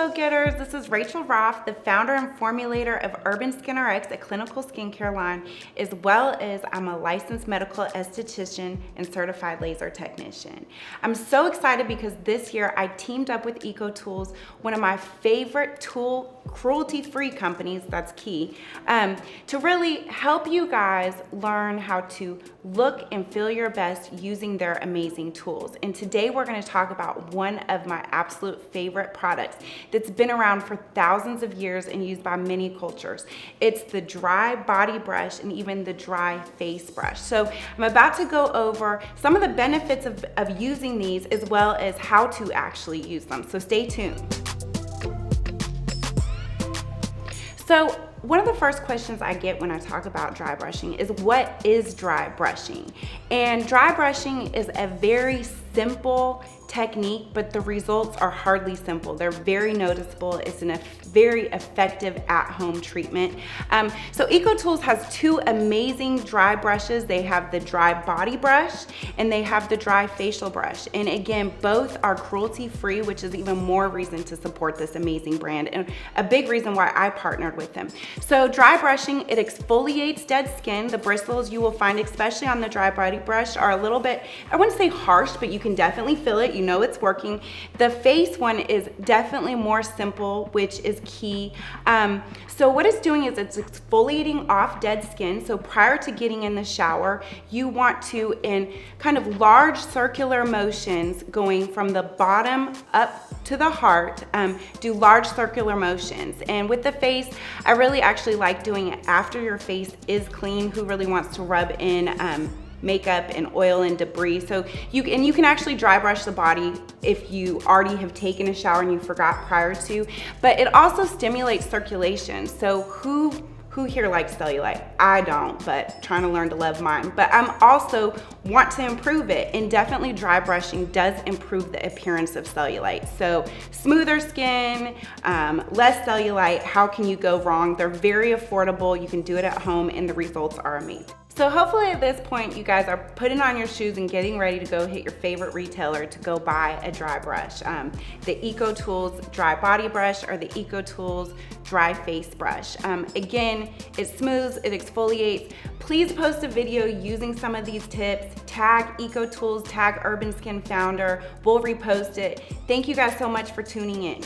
Go-Getters, this is Rachel Roff, the founder and formulator of Urban Skin RX, a clinical skincare line, as well as I'm a licensed medical esthetician and certified laser technician. I'm so excited because this year I teamed up with EcoTools, one of my favorite tool, cruelty-free companies, that's key, to really help you guys learn how to look and feel your best using their amazing tools. And today we're going to talk about one of my absolute favorite products that's been around for thousands of years and used by many cultures. It's the dry body brush and even the dry face brush. So I'm about to go over some of the benefits of using these as well as how to actually use them. So stay tuned. So one of the first questions I get when I talk about dry brushing is, what is dry brushing? And dry brushing is a very simple technique, but the results are hardly simple. They're very noticeable. It's a very effective at-home treatment. So EcoTools has two amazing dry brushes. They have the dry body brush and they have the dry facial brush. And again, both are cruelty-free, which is even more reason to support this amazing brand and a big reason why I partnered with them. So dry brushing, it exfoliates dead skin. The bristles you will find, especially on the dry body brush, are a little bit, I wouldn't say harsh, but you can definitely feel it. You know it's working. The face one is definitely more simple, which is key. So what it's doing is it's exfoliating off dead skin. So prior to getting in the shower, you want to, in kind of large circular motions going from the bottom up to the heart, do large circular motions. And with the face, I really actually like doing it after your face is clean. Who really wants to rub in makeup and oil and debris? So you can actually dry brush the body if you already have taken a shower and you forgot prior to, but it also stimulates circulation. So who here likes cellulite? I don't, but trying to learn to love mine. But I'm also want to improve it, and definitely dry brushing does improve the appearance of cellulite. So smoother skin, less cellulite, how can you go wrong? They're very affordable. You can do it at home and the results are amazing. So hopefully at this point you guys are putting on your shoes and getting ready to go hit your favorite retailer to go buy a dry brush. The EcoTools dry body brush or the EcoTools dry face brush. Again, it smooths, it exfoliates. Please post a video using some of these tips. Tag EcoTools, tag Urban Skin Founder. We'll repost it. Thank you guys so much for tuning in.